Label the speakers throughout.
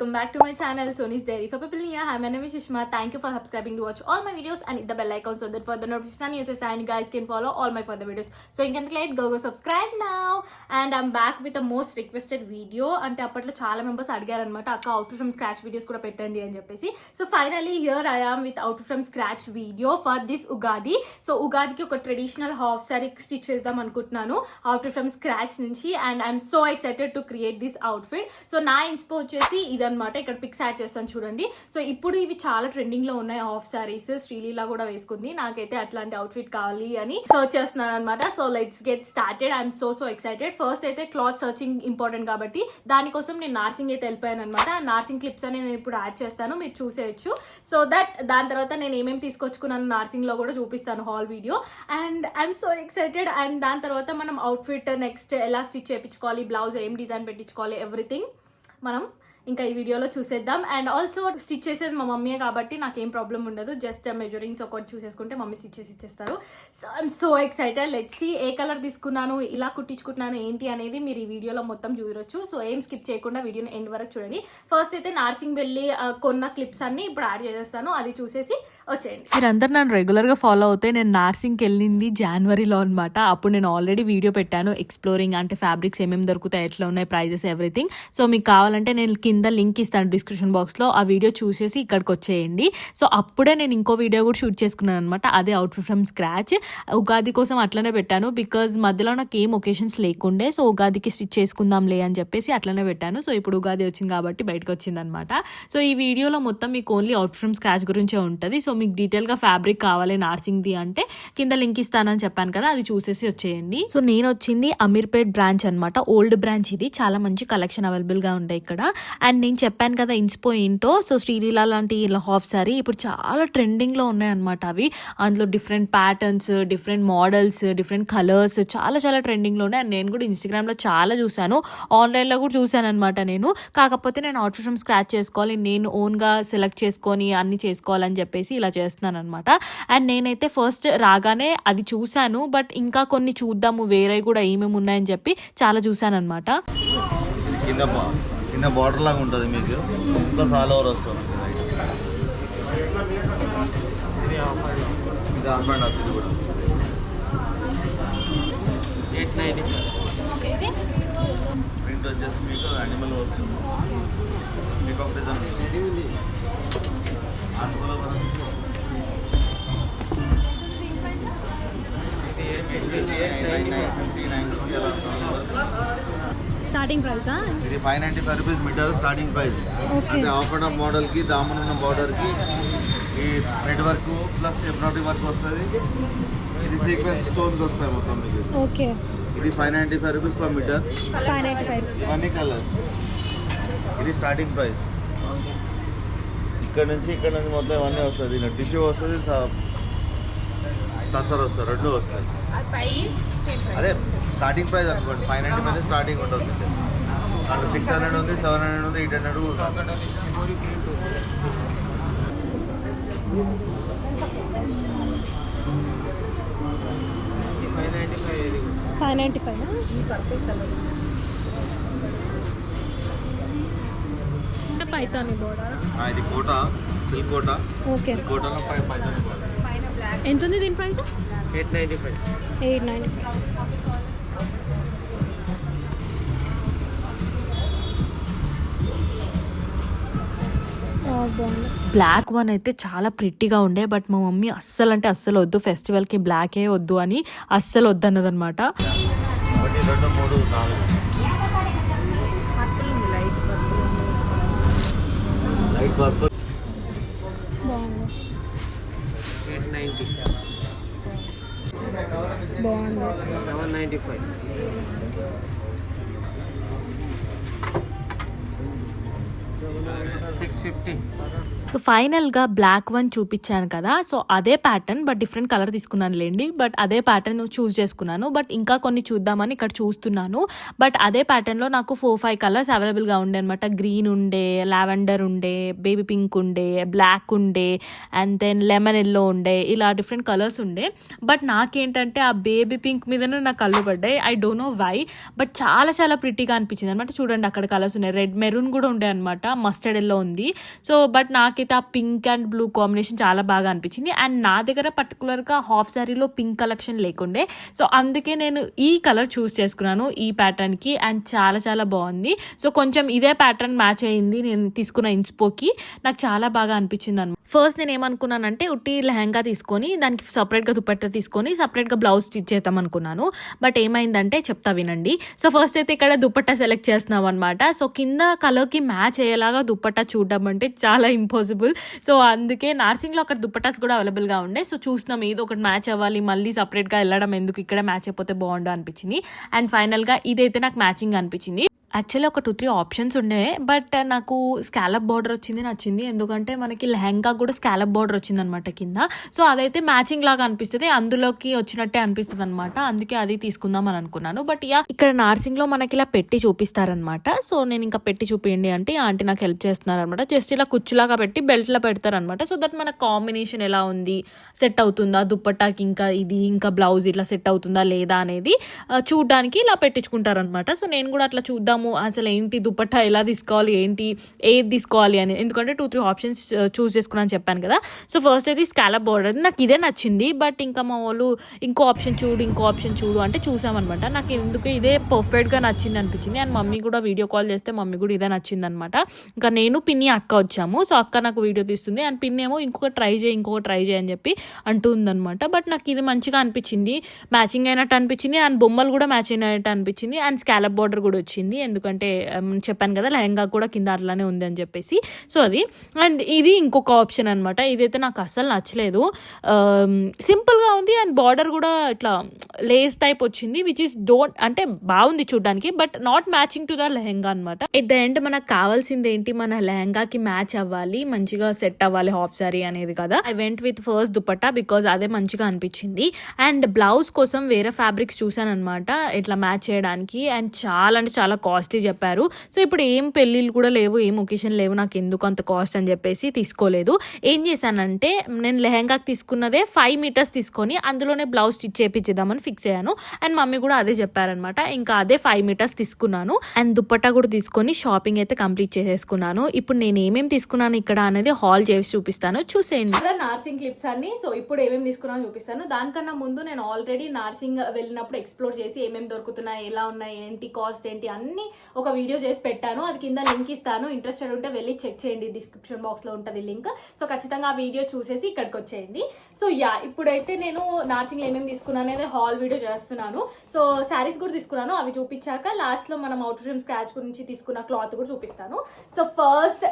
Speaker 1: welcome back to my channel Sony's Dairy for People here. Hi, my name is Shishma. Thank you for subscribing to watch all my videos and hit the bell icon so that for the notification you just and you guys can follow all my further videos. So you can click go subscribe now. And I'm back with the most requested video. అంటే అప్పట్లో చాలా members అడిగారు అనమాట అక్క out from scratch videos కూడా పెట్టండి అని చెప్పేసి. So finally here I am with out from scratch video for this Ugadi. So ఉగాదికి ఒక ట్రెడిషనల్ హాఫ్ సారీ స్టిచ్ చేద్దాం అనుకుంటున్నాను అవుట్ ఫ్రమ్ స్క్రాచ్ నుంచి. And I'm so excited to create this outfit. So నా ఇన్స్పో వచ్చేసి ఇదనమాట. ఇక్కడ పిక్స్ యాడ్ చేస్తాను చూడండి. సో ఇప్పుడు ఇవి చాలా ట్రెండింగ్ లో ఉన్నాయి హాఫ్ సారీస్. శ్రీలీల కూడా వేసుకుంది. నాకైతే అట్లాంటి అవుట్ఫిట్ కావాలి అని సర్చ్ చేస్తున్నాను అనమాట. So let's get started. I'm so excited. First అయితే క్లాత్ సర్చింగ్ ఇంపార్టెంట్ కాబట్టి దానికోసం నేను నార్సింగ్ అయితే వెళ్ళిపోయాను అనమాట. ఆ నార్సింగ్ క్లిప్స్ అని నేను ఇప్పుడు యాడ్ చేస్తాను, మీరు చూసేయచ్చు. సో దట్ దాని తర్వాత నేను ఏమేమి తీసుకొచ్చుకున్నాను నార్సింగ్ లో కూడా చూపిస్తాను hall video. And I'm so excited. And దాని తర్వాత మనం అవుట్ఫిట్ నెక్స్ట్ ఎలా స్టిచ్ చేయించుకోవాలి, బ్లౌజ్ ఏం డిజైన్ పెట్టించుకోవాలి, ఎవ్రీథింగ్ మనం ఇంకా ఈ వీడియోలో చూసేద్దాం. అండ్ ఆల్సో స్టిచ్ చేసేది మా మమ్మీయే కాబట్టి నాకేం ప్రాబ్లం ఉండదు. జస్ట్ మెజరింగ్స్ ఒకటి చూసేసుకుంటే మమ్మీ స్టిచ్ చేసి ఇచ్చేస్తారు. So I'm so excited. Let's see a colour తీసుకున్నాను, ఇలా కుట్టించుకుంటున్నాను ఏంటి అనేది మీరు ఈ వీడియోలో మొత్తం చూడొచ్చు. సో ఏం స్కిప్ చేయకుండా వీడియోని ఎండ్ వరకు చూడండి. ఫస్ట్ అయితే నార్సింగ్ వెళ్ళి కొన్న క్లిప్స్ అన్ని ఇప్పుడు యాడ్ చేసేస్తాను, అది చూసేసి వచ్చేయండి.
Speaker 2: మీరందరూ నన్ను రెగ్యులర్గా ఫాలో అవుతే నేను నార్సింగ్కి వెళ్ళింది జనవరిలో అనమాట. అప్పుడు నేను ఆల్రెడీ వీడియో పెట్టాను ఎక్స్ప్లోరింగ్, అంటే ఫ్యాబ్రిక్స్ ఏమేమి దొరుకుతాయి, ఎట్లా ఉన్నాయి, ప్రైజెస్, ఎవ్రీథింగ్. సో మీకు కావాలంటే నేను కింద లింక్ ఇస్తాను డిస్క్రిప్షన్ బాక్స్లో. ఆ వీడియో చూసేసి ఇక్కడికి వచ్చేయండి. సో అప్పుడే నేను ఇంకో వీడియో కూడా షూట్ చేసుకున్నాను అనమాట. అదే అవుట్ఫిట్ ఫ్రమ్ స్క్రాచ్. ఉగాది కోసం అట్లనే పెట్టాను, బికాజ్ మధ్యలో నాకు ఏం ఒకేషన్స్ లేకుండే. సో ఉగాదికి స్టిచ్ చేసుకుందాంలే అని చెప్పేసి అట్లనే పెట్టాను. సో ఇప్పుడు ఉగాది వచ్చింది కాబట్టి బయటకు వచ్చింది అనమాట. సో ఈ వీడియోలో మొత్తం మీకు ఓన్లీ అవుట్ఫిట్ ఫ్రమ్ స్క్రాచ్ గురించే ఉంటుంది. సో మీకు డీటెయిల్గా ఫ్యాబ్రిక్ కావాలి నార్సింగ్ది అంటే కింద లింక్ ఇస్తానని చెప్పాను కదా, అది చూసేసి వచ్చేయండి. సో నేను వచ్చింది అమీర్పేట్ బ్రాంచ్ అనమాట, ఓల్డ్ బ్రాంచ్ ఇది. చాలా మంచి కలెక్షన్ అవైలబుల్గా ఉంటాయి ఇక్కడ. అండ్ నేను చెప్పాను కదా ఇన్స్పో ఏంటో. సో శ్రీలీల లాంటి హాఫ్ సారీ ఇప్పుడు చాలా ట్రెండింగ్లో ఉన్నాయి అనమాట. అవి అందులో different patterns, different models, different colours చాలా ట్రెండింగ్లో ఉన్నాయి. అండ్ నేను కూడా ఇన్స్టాగ్రామ్లో చాలా చూశాను, ఆన్లైన్లో కూడా చూశాను అనమాట నేను. కాకపోతే నేను అవుట్ఫిట్ ఫ్రమ్ స్క్రాచ్ చేసుకోవాలి, నేను ఓన్గా సెలెక్ట్ చేసుకొని అన్ని చేసుకోవాలని చెప్పేసి ఇలా చేస్తున్నాను అనమాట. అండ్ నేనైతే ఫస్ట్ రాగానే అది చూశాను, బట్ ఇంకా కొన్ని చూద్దాము వేరే కూడా ఏమేమి ఉన్నాయని చెప్పి చాలా చూశాను అనమాట.
Speaker 3: కింద బార్డర్ లాగా ఉంటుంది మీకు, ప్లస్ ఆల్ ఓవర్ వస్తుంది. ప్రింట్ వచ్చేసి మీకు యానిమల్ వస్తుంది, మీకు ఒక డిజైన్ వస్తుంది.
Speaker 1: స్టార్టింగ్ ప్రైస్
Speaker 3: ఇది 595 రూపీస్ మీటర్ స్టార్టింగ్ ప్రైస్. అంటే ఆఫర్ ఆఫ్ మోడల్కి దామన్ ఉన్న బార్డర్కి ఈ thread work plus embroidery work వస్తుంది. ఇది సీక్వెన్స్ స్టోన్స్ వస్తాయి మొత్తం మీకు.
Speaker 1: ఓకే,
Speaker 3: ఇది 595 రూపీస్ పర్ మీటర్.
Speaker 1: 595
Speaker 3: ఇవన్నీ కలర్స్. ఇది స్టార్టింగ్ ప్రైస్. ఇక్కడ నుంచి మొత్తం ఇవన్నీ వస్తుంది. ఇలా టిష్యూ వస్తుంది, టసర్ వస్తుంది, రెండు వస్తాయి. అదే స్టార్టింగ్ ప్రైస్ అనుకోండి, 595 స్టార్టింగ్ ఉంటుంది. అక్కడ 600 ఉంది, 700 ఉంది, 800 ఉంది.
Speaker 1: 595 పైతాని బోర్డర్.
Speaker 3: ఇది కోటా, సిల్క్ కోటా.
Speaker 1: ఓకే,
Speaker 3: కోటాలో పైతాని బోర్డర్.
Speaker 1: ఎంత ఉంది దీని ప్రైస్? 895.
Speaker 2: బ్లాక్ వన్ అయితే చాలా ప్రిట్టిగా ఉండే, బట్ మా మమ్మీ అస్సలు అంటే అస్సలు వద్దు, ఫెస్టివల్కి బ్లాకే వద్దు అని అస్సలు వద్దన్నదనమాట.
Speaker 1: బాగుంది.
Speaker 4: 795. 650.
Speaker 2: సో ఫైనల్గా బ్లాక్ వన్ చూపించాను కదా, సో అదే ప్యాటర్న్ బట్ డిఫరెంట్ కలర్ తీసుకున్నాను లేండి. బట్ అదే ప్యాటర్న్ చూస్ చేసుకున్నాను. బట్ ఇంకా కొన్ని చూద్దామని ఇక్కడ చూస్తున్నాను. బట్ అదే ప్యాటర్న్లో నాకు 4-5 కలర్స్ అవైలబుల్గా ఉండే అనమాట. గ్రీన్ ఉండే, లావెండర్ ఉండే, బేబీ పింక్ ఉండే, బ్లాక్ ఉండే, అండ్ దెన్ లెమన్ ఎల్లో ఉండే, ఇలా డిఫరెంట్ కలర్స్ ఉండే. బట్ నాకేంటంటే ఆ బేబీ పింక్ మీదనే నాకు కళ్ళు పడ్డాయి. I don't know why, but చాలా చాలా ప్రిటీగా అనిపించింది అనమాట. చూడండి అక్కడ కలర్స్ ఉన్నాయి, రెడ్ మెరూన్ కూడా ఉండే అనమాట, మస్టర్డ్ ఎల్లో ఉంది. సో బట్ నాకైతే ఆ పింక్ అండ్ బ్లూ కాంబినేషన్ చాలా బాగా అనిపించింది. అండ్ నా దగ్గర పర్టికులర్గా హాఫ్ శారీలో పింక్ కలెక్షన్ లేకుండే, సో అందుకే నేను ఈ కలర్ చూస్ చేసుకున్నాను ఈ ప్యాటర్న్కి. అండ్ చాలా చాలా బాగుంది. సో కొంచెం ఇదే ప్యాటర్న్ మ్యాచ్ అయ్యింది నేను తీసుకున్న ఇన్స్పోకి. నాకు చాలా బాగా అనిపించింది అనమాట. ఫస్ట్ నేను ఏమనుకున్నానంటే ఉట్టి లెహంగా తీసుకొని దానికి సపరేట్గా దుపట్టా తీసుకొని సపరేట్గా బ్లౌజ్ స్టిచ్ చేద్దాం అనుకున్నాను. బట్ ఏమైందంటే చెప్తా వినండి. సో ఫస్ట్ అయితే ఇక్కడ దుపట్టా సెలెక్ట్ చేస్తున్నాం అనమాట. సో కింద కలర్కి మ్యాచ్ అయ్యేలాగా దుపట్టా చూడడం అంటే చాలా ఇంపాసిబుల్. సో అందుకే నార్సింగ్లో అక్కడ దుపట్టాస్ కూడా అవైలబుల్గా ఉండే. సో చూస్తున్నాం ఏదో ఒకటి మ్యాచ్ అవ్వాలి, మళ్ళీ సపరేట్గా వెళ్ళడం ఎందుకు, ఇక్కడ మ్యాచ్ అయిపోతే బాగుండు అనిపించింది. అండ్ ఫైనల్గా ఇదైతే నాకు మ్యాచింగ్ అనిపించింది. యాక్చువల్లీ ఒక 2-3 ఆప్షన్స్ ఉండే, బట్ నాకు స్కాలప్ బార్డర్ వచ్చింది నచ్చింది. ఎందుకంటే మనకి లెహంగా కూడా స్కాలప్ బార్డర్ వచ్చింది అనమాట కింద. సో అదైతే మ్యాచింగ్ లాగా అనిపిస్తుంది, అందులోకి వచ్చినట్టే అనిపిస్తుంది అనమాట. అందుకే అది తీసుకుందాం అని అనుకున్నాను. బట్ ఇక్కడ నార్సింగ్లో మనకి ఇలా పెట్టి చూపిస్తారనమాట. సో నేను ఇంకా పెట్టి చూపించండి అంటే ఆంటీ నాకు హెల్ప్ చేస్తున్నారు అనమాట. జస్ట్ ఇలా కుచ్చులాగా పెట్టి బెల్ట్లో పెడతారనమాట. సో దట్ మన కాంబినేషన్ ఎలా ఉంది, సెట్ అవుతుందా దుపట్టాకి, ఇంకా ఇది ఇంకా బ్లౌజ్ ఇట్లా సెట్ అవుతుందా లేదా అనేది చూడడానికి ఇలా పెట్టించుకుంటారనమాట. సో నేను కూడా అట్లా చూద్దాం అసలు ఏంటి దుపట్టా ఎలా తీసుకోవాలి, ఏంటి ఏది తీసుకోవాలి అని. ఎందుకంటే 2-3 ఆప్షన్స్ చూస్ చేసుకున్నాను చెప్పాను కదా. సో ఫస్ట్ అయితే స్కాలప్ బార్డర్ నాకు ఇదే నచ్చింది. బట్ ఇంకా మా వాళ్ళు ఇంకో ఆప్షన్ చూడు అంటే చూసామన్నమాట. నాకు ఎందుకు ఇదే పర్ఫెక్ట్గా నచ్చింది అనిపించింది. అండ్ మమ్మీ కూడా వీడియో కాల్ చేస్తే మమ్మీ కూడా ఇదే నచ్చింది అనమాట. ఇంకా నేను పిన్ని అక్క వచ్చాము. సో అక్క నాకు వీడియో తీస్తుంది అండ్ పిన్ని ఏమో ఇంకొక ట్రై చేయి అని చెప్పి అంటుందన్నమాట. బట్ నాకు ఇది మంచిగా అనిపించింది, మ్యాచింగ్ అయినట్టు అనిపించింది. అండ్ బొమ్మలు కూడా మ్యాచ్ అయినట్టు అనిపించింది. అండ్ స్కాలప్ బార్డర్ కూడా వచ్చింది, ఎందుకంటే చెప్పాను కదా లెహంగా కూడా కింద అట్లానే ఉంది అని చెప్పేసి. సో అది. అండ్ ఇది ఇంకొక ఆప్షన్ అనమాట. ఇదైతే నాకు అస్సలు నచ్చలేదు, సింపుల్గా ఉంది. అండ్ బార్డర్ కూడా ఇట్లా లేస్ టైప్ వచ్చింది, విచ్ ఈస్ అంటే బాగుంది చూడడానికి, but not matching to the lehenga అనమాట. ఎట్ ద ఎండ్ మనకు కావాల్సింది ఏంటి, మన లెహంగాకి మ్యాచ్ అవ్వాలి, మంచిగా సెట్ అవ్వాలి హాఫ్ సారీ అనేది కదా. I went with first dupatta because అదే మంచిగా అనిపించింది. అండ్ బ్లౌజ్ కోసం వేరే ఫ్యాబ్రిక్స్ చూసాను అనమాట ఇట్లా మ్యాచ్ చేయడానికి. అండ్ చాలా అంటే చాలా కాస్ట్లీ చెప్పారు. సో ఇప్పుడు ఏం పెళ్ళిళ్ళు కూడా లేవు, ఏం ఒకేషన్ లేవు, నాకు ఎందుకు అంత కాస్ట్ అని చెప్పేసి తీసుకోలేదు. ఏం చేశానంటే నేను లెహంగాకి తీసుకున్నదే 5 మీటర్స్ తీసుకొని అందులోనే బ్లౌజ్ స్టిచ్ చేయించేద్దామని ఫిక్స్ అయ్యాను. అండ్ మమ్మీ కూడా అదే చెప్పారనమాట. ఇంకా అదే 5 మీటర్స్ తీసుకున్నాను. అండ్ దుపట్టా కూడా తీసుకొని షాపింగ్ అయితే కంప్లీట్ చేసేసుకున్నాను. ఇప్పుడు నేను ఏమేమి తీసుకున్నాను ఇక్కడ అనేది హాల్ చేసి చూపిస్తాను, చూసేయండి.
Speaker 1: నార్సింగ్ క్లిప్స్ అన్ని. సో ఇప్పుడు ఏమేమి తీసుకున్నాను చూపిస్తాను. దానికన్నా ముందు నేను ఆల్రెడీ నార్సింగ్ వెళ్ళినప్పుడు ఎక్స్ప్లోర్ చేసి ఏమేమి దొరుకుతున్నాయి, ఎలా ఉన్నాయి, ఏంటి కాస్ట్ ఏంటి అన్ని ఒక వీడియో చేసి పెట్టాను. అది కింద లింక్ ఇస్తాను, ఇంట్రెస్టెడ్ ఉంటే వెళ్ళి చెక్ చేయండి, డిస్క్రిప్షన్ బాక్స్ లో ఉంటుంది లింక్. సో ఖచ్చితంగా ఆ వీడియో చూసేసి ఇక్కడికి వచ్చేయండి. సో ఇప్పుడైతే నేను నార్సింగ్ లో ఏమేమి తీసుకున్నాను అనేది హాల్ వీడియో చేస్తున్నాను. సో శారీస్ కూడా తీసుకున్నాను, అవి చూపించాక లాస్ట్ లో మనం అవుట్ ఫ్రేమ్ స్క్రాచ్ గురించి తీసుకున్న క్లాత్ కూడా చూపిస్తాను. సో ఫస్ట్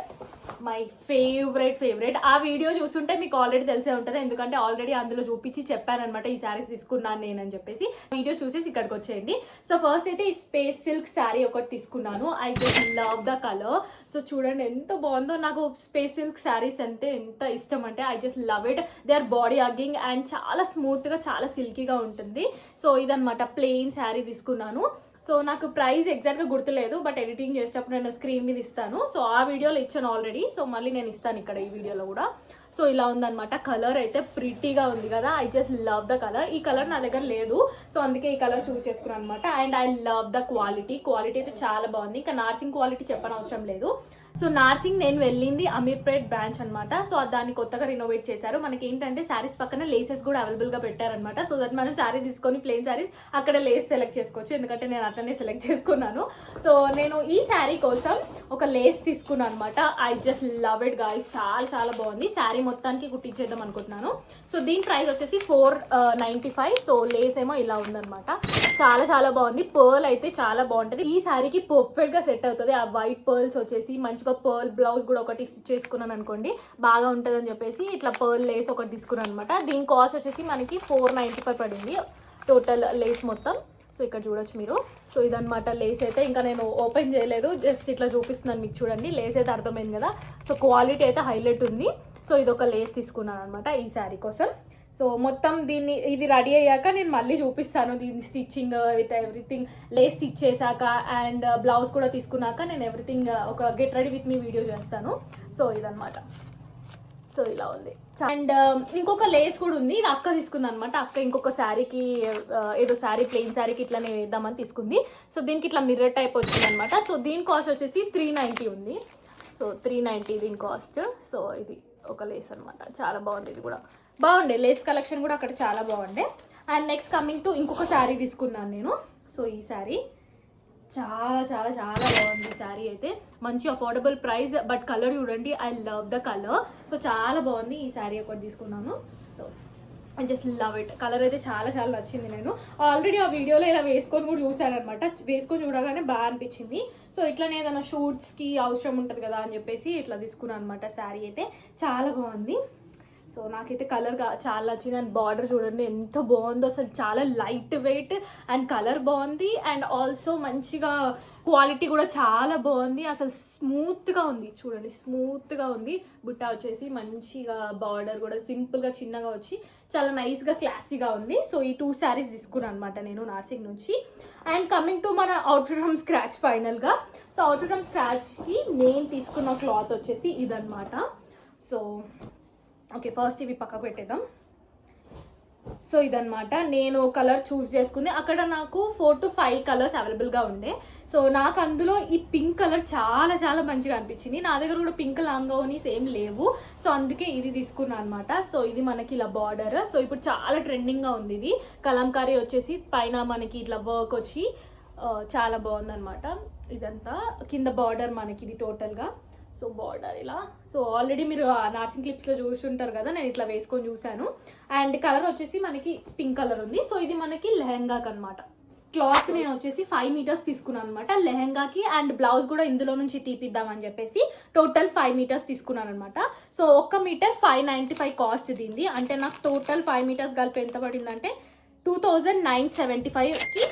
Speaker 1: మై ఫేవరెట్ ఆ వీడియో చూస్తుంటే మీకు ఆల్రెడీ తెలిసే ఉంటుంది, ఎందుకంటే ఆల్రెడీ అందులో చూపించి చెప్పాను అనమాట ఈ శారీస్ తీసుకున్నాను నేనని చెప్పేసి. వీడియో చూసేసి ఇక్కడికి వచ్చేయండి. సో ఫస్ట్ అయితే ఈ స్పేస్ సిల్క్ శారీ ఒకటి తీసుకున్నాను. I just love the colour. So చూడండి ఎంత బాగుందో. నాకు స్పేస్ సిల్క్ శారీస్ అంటే ఎంత ఇష్టం అంటే I just love it. They are body hugging and చాలా స్మూత్ గా చాలా సిల్కీగా ఉంటుంది. సో ఇదనమాట ప్లెయిన్ శారీ తీసుకున్నాను. సో నాకు ప్రైస్ ఎగ్జాక్ట్గా గుర్తులేదు, బట్ ఎడిటింగ్ చేసేటప్పుడు నేను స్క్రీన్ మీద ఇస్తాను. సో ఆ వీడియోలో ఇచ్చాను ఆల్రెడీ, సో మళ్ళీ నేను ఇస్తాను ఇక్కడ ఈ వీడియోలో కూడా. సో ఇలా ఉందన్నమాట. కలర్ అయితే ప్రిటీగా ఉంది కదా, I just love the colour. ఈ కలర్ నా దగ్గర లేదు, సో అందుకే ఈ కలర్ చూస్ చేసుకున్నాను అనమాట. And I love the quality అయితే చాలా బాగుంది. ఇంకా నార్సింగ్ క్వాలిటీ చెప్పనవసరం లేదు. సో నార్సింగ్ నేను వెళ్ళింది అమీర్పేట్ బ్రాంచ్ అనమాట. సో దాన్ని కొత్తగా రినోవేట్ చేశారు. మనకి ఏంటంటే శారీస్ పక్కన లేసెస్ కూడా అవైలబుల్ గా పెట్టారనమాట. సో దట్ మనం శారీ తీసుకొని ప్లెయిన్ శారీస్ అక్కడ లేస్ సెలెక్ట్ చేసుకోవచ్చు, ఎందుకంటే నేను అట్లనే సెలెక్ట్ చేసుకున్నాను. సో నేను ఈ శారీ కోసం ఒక లేస్ తీసుకున్నాను అనమాట. I just love it guys, చాలా బాగుంది. శారీ మొత్తానికి కుట్టించేద్దాం అనుకుంటున్నాను. సో దీని ప్రైస్ వచ్చేసి 495. సో లేస్ ఏమో ఇలా ఉందన్నమాట. చాలా బాగుంది. పర్ల్ అయితే చాలా బాగుంటది. ఈ శారీకి పర్ఫెక్ట్ గా సెట్ అవుతుంది. ఆ వైట్ పర్ల్స్ వచ్చేసి మంచిగా పర్ల్ బ్లౌజ్ కూడా ఒకటి స్టిచ్ చేసుకున్నాను అనుకోండి, బాగా ఉంటుంది అని చెప్పేసి ఇట్లా పర్ల్ లేస్ ఒకటి తీసుకున్నాను అనమాట. దీని కాస్ట్ వచ్చేసి మనకి 495 పడింది టోటల్ లేస్ మొత్తం. సో ఇక్కడ చూడొచ్చు మీరు. సో ఇదనమాట లేస్ అయితే. ఇంకా నేను ఓపెన్ చేయలేదు, జస్ట్ ఇట్లా చూపిస్తున్నాను మీకు చూడండి. లేస్ అయితే అర్థమైంది కదా. సో క్వాలిటీ అయితే హైలైట్ ఉంది. సో ఇది ఒక లేస్ తీసుకున్నాను అనమాట ఈ శారీ కోసం. సో మొత్తం ఇది రెడీ అయ్యాక నేను మళ్ళీ చూపిస్తాను దీని stitching with everything. Lace stitch చేశాక అండ్ బ్లౌజ్ కూడా తీసుకున్నాక నేను ఎవ్రీథింగ్ ఒక get ready with me video చేస్తాను. సో ఇదనమాట. సో ఇలా ఉంది. అండ్ ఇంకొక లేస్ కూడా ఉంది, ఇది అక్క తీసుకుంది అనమాట. అక్క ఇంకొక శారీకి ఏదో శారీ ప్లెయిన్ శారీకి ఇట్లానే వేద్దామని తీసుకుంది. సో దీనికి ఇట్లా మిర్రర్ టైప్ వచ్చింది అనమాట. సో దీని కాస్ట్ వచ్చేసి 390 ఉంది. సో 390 దీని కాస్ట్. సో ఇది ఒక లేస్ అనమాట, చాలా బాగుంది. ఇది కూడా బాగుండే, లేస్ కలెక్షన్ కూడా అక్కడ చాలా బాగుండే. అండ్ నెక్స్ట్ కమింగ్ టు ఇంకొక శారీ తీసుకున్నాను నేను. సో ఈ శారీ చాలా చాలా చాలా బాగుంది. శారీ అయితే మంచి అఫోర్డబుల్ ప్రైస్, బట్ కలర్ చూడండి, I love the colour. So చాలా బాగుంది. ఈ శారీ ఒకటి తీసుకున్నాను. So I just love it. Colour అయితే చాలా చాలా నచ్చింది. నేను ఆల్రెడీ ఆ వీడియోలో ఇలా వేసుకొని కూడా చూసాను అనమాట. వేసుకొని చూడగానే బాగా అనిపించింది. సో ఇట్లానే ఏదైనా షూట్స్కి అవసరం ఉంటుంది కదా అని చెప్పేసి ఇట్లా తీసుకున్నాను అనమాట. శారీ అయితే చాలా బాగుంది. సో నాకైతే కలర్ చాలా నచ్చింది. అండ్ బార్డర్ చూడండి ఎంత బాగుందో అసలు, చాలా లైట్ వెయిట్ అండ్ కలర్ బాగుంది. అండ్ ఆల్సో మంచిగా క్వాలిటీ కూడా చాలా బాగుంది. అసలు స్మూత్గా ఉంది చూడండి, స్మూత్గా ఉంది. బుట్ట వచ్చేసి మంచిగా బార్డర్ కూడా సింపుల్గా చిన్నగా వచ్చి చాలా నైస్గా క్లాసీగా ఉంది. సో ఈ 2 శారీస్ తీసుకున్నాను అనమాట నేను నార్సింగ్ నుంచి. అండ్ కమింగ్ టు మన అవుట్ఫిట్ ఫ్రమ్ స్క్రాచ్ ఫైనల్గా. సో అవుట్ఫిట్ ఫ్రమ్ స్క్రాచ్కి నేను తీసుకున్న క్లాత్ వచ్చేసి ఇదనమాట. సో ఓకే, ఫస్ట్ ఇవి పక్కకు పెట్టేద్దాం. సో ఇదనమాట నేను కలర్ చూస్ చేసుకుంది. అక్కడ నాకు 4 to 5 కలర్స్ అవైలబుల్గా ఉండే. సో నాకు అందులో ఈ పింక్ కలర్ చాలా చాలా మంచిగా అనిపించింది. నా దగ్గర కూడా పింక్ లాంగోనీస్ ఏం లేవు. సో అందుకే ఇది తీసుకున్నాను అనమాట. సో ఇది మనకి ఇలా బార్డర్. సో ఇప్పుడు చాలా ట్రెండింగ్గా ఉంది. ఇది కలంకారీ వచ్చేసి పైన మనకి ఇట్లా వర్క్ వచ్చి చాలా బాగుందన్నమాట. ఇదంతా కింద బార్డర్ మనకి ఇది టోటల్గా. సో బార్డర్ ఇలా. సో ఆల్రెడీ మీరు నార్సింగ్ క్లిప్స్లో చూస్తుంటారు కదా, నేను ఇట్లా వేసుకొని చూశాను. అండ్ కలర్ వచ్చేసి మనకి పింక్ కలర్ ఉంది. సో ఇది మనకి లెహెంగాకి అనమాట. క్లాత్ నేను వచ్చేసి 5 మీటర్స్ తీసుకున్నాను అనమాట లెహెంగాకి. అండ్ బ్లౌజ్ కూడా ఇందులో నుంచి తీపిద్దామని చెప్పేసి టోటల్ 5 మీటర్స్ తీసుకున్నాను అనమాట. సో 1 మీటర్ 595 కాస్ట్ దీంది. అంటే నాకు టోటల్ 5 మీటర్స్ కలిపి ఎంత పడిందంటే 2975కి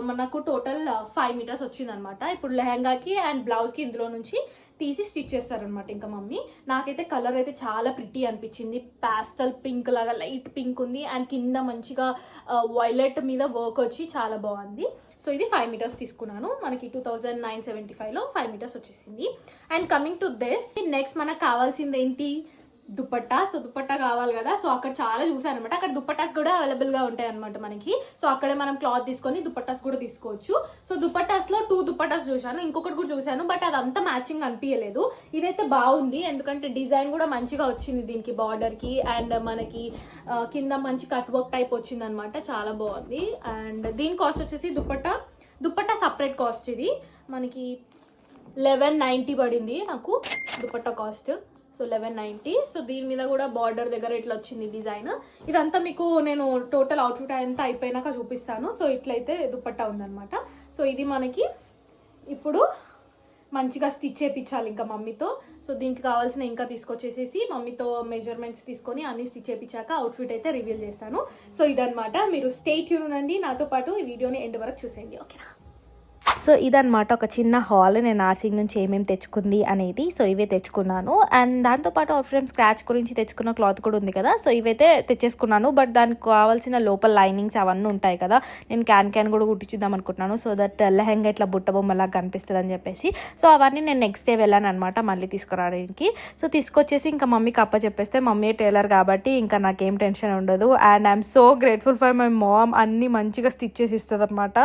Speaker 1: మనకు టోటల్ 5 మీటర్స్ వచ్చిందనమాట. ఇప్పుడు లెహెంగాకి అండ్ బ్లౌజ్కి ఇందులో నుంచి తీసి స్టిచ్ చేస్తారనమాట ఇంకా మమ్మీ. నాకైతే కలర్ అయితే చాలా ప్రిటీ అనిపించింది. ప్యాస్టల్ పింక్ లాగా లైట్ పింక్ ఉంది. అండ్ కింద మంచిగా వైలెట్ మీద వర్క్ వచ్చి చాలా బాగుంది. సో ఇది 5 మీటర్స్ తీసుకున్నాను. మనకి 2975లో 5 మీటర్స్ వచ్చేసింది. And coming to this, next మనకు కావాల్సింది ఏంటి, దుపట్టా. సో దుపట్టా కావాలి కదా. సో అక్కడ చాలా చూసాను అనమాట. అక్కడ దుపట్టాస్ కూడా అవైలబుల్గా ఉంటాయి అనమాట మనకి. సో అక్కడే మనం క్లాత్ తీసుకొని దుపట్టాస్ కూడా తీసుకోవచ్చు. సో దుపట్టాస్లో 2 దుపట్టాస్ చూసాను, ఇంకొకటి కూడా చూసాను, బట్ అదంతా మ్యాచింగ్ అనిపించలేదు. ఇదైతే బాగుంది, ఎందుకంటే డిజైన్ కూడా మంచిగా వచ్చింది దీనికి బార్డర్కి. అండ్ మనకి కింద మంచి కట్ వర్క్ టైప్ వచ్చింది అనమాట, చాలా బాగుంది. అండ్ దీని కాస్ట్ వచ్చేసి దుపట్టా సపరేట్ కాస్ట్. ఇది మనకి 1190 పడింది నాకు దుపట్టా కాస్ట్. సో 1190. సో దీని మీద కూడా బార్డర్ దగ్గర ఇట్లా వచ్చింది డిజైన్. ఇదంతా మీకు నేను టోటల్ అవుట్ఫిట్ అంతా అయిపోయినాక చూపిస్తాను. సో ఇట్లయితే దుపట్టా ఉందన్నమాట. సో ఇది మనకి ఇప్పుడు మంచిగా స్టిచ్ చేయించాలి ఇంకా మమ్మీతో. సో దీనికి కావాల్సిన ఇంకా తీసుకొచ్చేసేసి మమ్మీతో మెజర్మెంట్స్ తీసుకొని అన్ని స్టిచ్ చేయించాక అవుట్ఫిట్ అయితే రివీల్ చేస్తాను. సో ఇదనమాట. మీరు స్టే ట్యూన్ ఉండండి నాతో పాటు, ఈ వీడియోని ఎండ్ వరకు చూసేయండి, ఓకేనా.
Speaker 2: సో ఇదనమాట ఒక చిన్న హాల్, నేను నార్సింగ్ నుంచి ఏమేమి తెచ్చుకుంది అనేది. సో ఇవే తెచ్చుకున్నాను. అండ్ దాంతోపాటు అవుట్ ఫ్రేమ్ స్క్రాచ్ గురించి తెచ్చుకున్న క్లాత్ కూడా ఉంది కదా. సో ఇవైతే తెచ్చేసుకున్నాను. బట్ దానికి కావాల్సిన లోపల లైనింగ్స్ అవన్నీ ఉంటాయి కదా, నేను క్యాన్ కూడా కుట్టించుద్దాం అనుకుంటున్నాను. సో దట్ లెహంగా ఇట్లా బుట్ట బొమ్మలాగా కనిపిస్తుంది అని చెప్పేసి. సో అవన్నీ నేను నెక్స్ట్ డే వెళ్ళాను అనమాట మళ్ళీ తీసుకురావడానికి. సో తీసుకొచ్చేసి ఇంకా మమ్మీకి అప్ప చెప్పేస్తే, మమ్మీ టైలర్ కాబట్టి ఇంకా నాకేం టెన్షన్ ఉండదు. And I'm so grateful for my mom, అన్ని మంచిగా స్టిచ్ చేసి ఇస్తుంది అనమాట.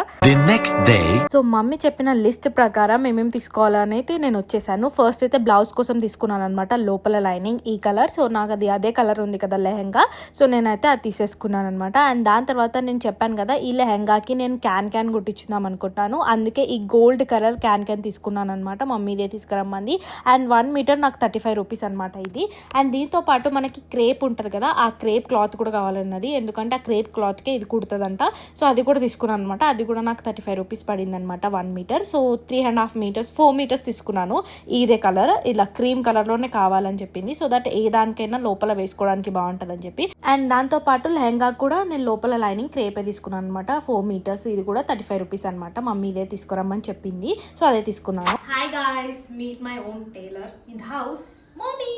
Speaker 2: సో మమ్మీ చెప్పిన లిస్ట్ ప్రకారం ఏమేమి తీసుకోవాలనేది నేను వచ్చేసాను. ఫస్ట్ అయితే బ్లౌజ్ కోసం తీసుకున్నాను అనమాట, లోపల లైనింగ్ ఈ కలర్. సో నాకు అదే కలర్ ఉంది కదా లెహంగా, సో నేనైతే అది తీసేసుకున్నాను అనమాట. అండ్ దాని తర్వాత నేను చెప్పాను కదా ఈ లెహంగాకి నేను క్యాన్ కుట్టించుదాం అనుకుంటాను, అందుకే ఈ గోల్డ్ కలర్ క్యాన్ తీసుకున్నాను అనమాట. మమ్మీ ఇదే తీసుకురమ్మంది. అండ్ 1 మీటర్ నాకు 35 రూపీస్ అనమాట ఇది. అండ్ దీంతో పాటు మనకి క్రేప్ ఉంటుంది కదా, ఆ క్రేప్ క్లాత్ కూడా కావాలన్నది, ఎందుకంటే ఆ క్రేప్ క్లాత్కే ఇది కుడుతుందంట. సో అది కూడా తీసుకున్నాను అనమాట. అది కూడా నాకు 35 రూపీస్ పడింది అనమాట. అనమాట 1 మీటర్. సో 3.5 మీటర్స్ 4 మీటర్స్ తీసుకున్నాను. ఇదే కలర్ ఇలా క్రీమ్ కలర్లోనే కావాలని చెప్పింది. సో దట్ ఏ దానికైనా లోపల వేసుకోవడానికి బాగుంటుంది అని చెప్పి. అండ్ దాంతోపాటు లెహంగా కూడా నేను లోపల లైనింగ్ క్రేపే తీసుకున్నాను అనమాట 4 మీటర్స్. ఇది కూడా 35 రూపీస్ అనమాట. మమ్మీ ఇదే తీసుకురమ్మని చెప్పింది, సో అదే తీసుకున్నాను.
Speaker 1: Hi guys, meet my own tailor in the house, Mommy.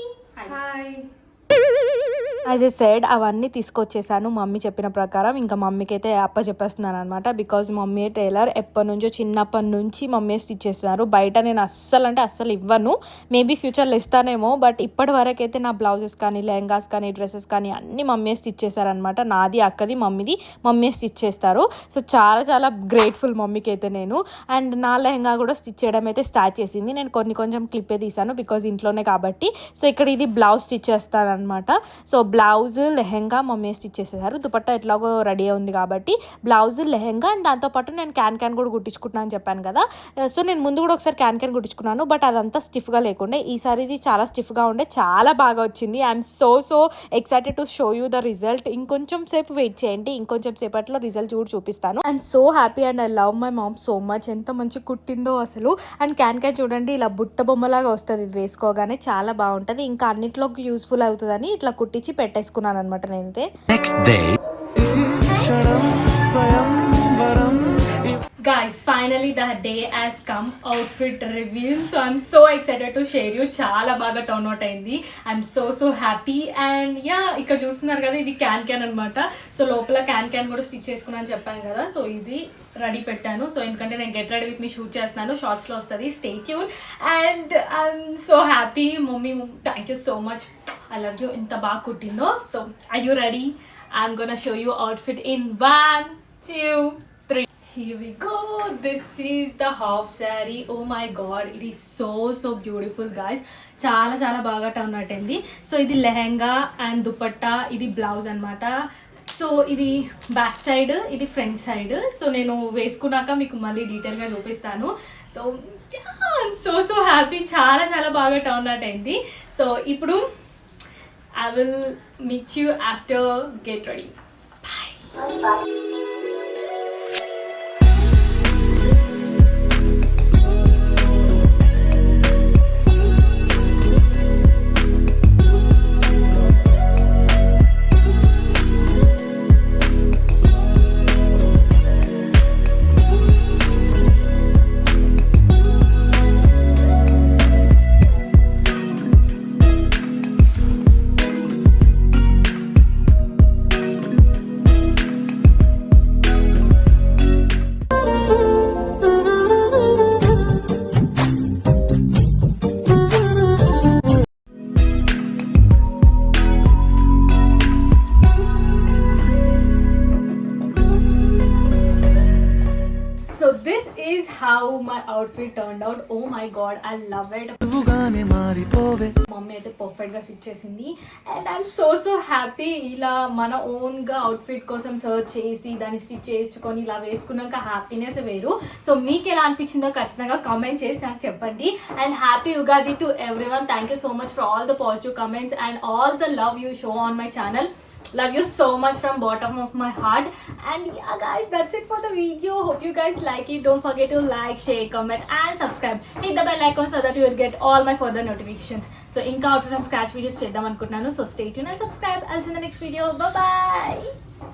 Speaker 1: Hi.
Speaker 2: As a said అవన్నీ తీసుకొచ్చేసాను మమ్మీ చెప్పిన ప్రకారం. ఇంకా మమ్మీకి అయితే చెప్పేస్తున్నాను అనమాట. బికాజ్ మమ్మీ టైలర్ ఎప్పటి నుంచో చిన్నప్పటి నుంచి మమ్మీ స్టిచ్ చేస్తున్నారు. బయట నేను అస్సలు ఇవ్వను, మేబీ ఫ్యూచర్లో ఇస్తానేమో. బట్ ఇప్పటి వరకు అయితే నా బ్లౌజెస్ కానీ లెహంగాస్ కానీ డ్రెస్సెస్ కానీ అన్నీ మమ్మీ స్టిచ్ చేశారనమాట. నాది అక్కది మమ్మీది మమ్మీ స్టిచ్ చేస్తారు. సో చాలా గ్రేట్ఫుల్ మమ్మీకి అయితే నేను. అండ్ నా లెహంగా కూడా స్టిచ్ చేయడం అయితే స్టార్ట్ చేసింది. నేను కొంచెం క్లిప్పే తీసాను బికాజ్ ఇంట్లోనే కాబట్టి. సో ఇక్కడ ఇది బ్లౌజ్ స్టిచ్ చేస్తాను అనమాట. So blouse lehenga mummy stitch చేసేసారు. దుపట్టా ఎట్లాగో రెడీ ఉంది కాబట్టి బ్లౌజ్ లెహెంగా అండ్ దాంతోపాటు నేను క్యాన్ కూడా కుట్టించుకుంటున్నాను అని చెప్పాను కదా. సో నేను ముందు కూడా ఒకసారి క్యాన్ కుట్టించుకున్నాను, బట్ అదంతా స్టిఫ్గా లేకుండే. ఈసారి ఇది చాలా స్టిఫ్గా ఉండే, చాలా బాగా వచ్చింది. I'm so excited to show you the result. ఇంకొంచెం సేపు వెయిట్ చేయండి, ఇంకొంచెం సేపట్లో రిజల్ట్ కూడా చూపిస్తాను. I'm so happy and I love my mom so much. ఎంత మంచి కుట్టిందో అసలు. అండ్ క్యాన్ చూడండి ఇలా బుట్ట బొమ్మలాగా వస్తుంది ఇది వేసుకోగానే, చాలా బాగుంటుంది. ఇంకా అన్నిట్లోకి యూస్ఫుల్ అవుతుందని ఇట్లా కుట్టించి పెట్టేసుకున్నాను అనమాట నేనైతే.
Speaker 1: Guys, finally the day has come, outfit reveal. So I'm so excited to share you. చాలా బాగా టర్న్ అవుట్ అయింది. I'm so happy. And yeah, ఇక్కడ చూస్తున్నారు కదా ఇది క్యాన్ అనమాట. సో లోపల క్యాన్ కూడా స్టిచ్ చేసుకున్నాను చెప్పాను కదా. సో ఇది రెడీ పెట్టాను. సో ఎందుకంటే నేను get ready with me shoot చేస్తున్నాను, షార్ట్స్లో వస్తుంది, stay tune. And I'm so happy. Mummy thank you so much, I love you. ఇంత బాగా కుట్టిందో. So are you ready? I'm gonna show you outfit in 1, 2, 3. Here we go. This is the half saree. Oh my god, it is so beautiful guys. చాలా బాగా turn out అయింది. So ఇది lehenga and dupatta, ఇది blouse అనమాట. So ఇది back side, ఇది front side. So నేను వేసుకున్నాక మీకు మళ్ళీ డీటెయిల్గా చూపిస్తాను. So I'm so happy. చాలా బాగా టర్న్ అవుట్ అయింది. సో ఇప్పుడు I will meet you after get ready. Bye. how my outfit turned out. Oh my god, I love it. Mummy అయితే పర్ఫెక్ట్ గా స్టిచ్ చేసింది అండ్ ఐఎమ్ సో హ్యాపీ. ఇలా మన own గా అవుట్ఫిట్ కోసం search చేసి దాన్ని స్టిచ్ చేసుకొని ఇలా వేసుకున్నాక హ్యాపీనెస్ వేరు. సో మీకు ఎలా అనిపించిందో ఖచ్చితంగా కామెంట్ చేసి నాకు చెప్పండి. And happy Ugadi to everyone. Thank you so much for all the positive comments and all the love you show on my channel. Love you so much from bottom of my heart. And yeah guys, that's it for the video. Hope you guys like it. Don't forget to like, share, comment and subscribe. Hit the bell icon so that you will get all my further notifications. So inka outfit from scratch videos cheddam anukuntunanu. So stay tuned and subscribe. I'll see you in the next video. Bye bye.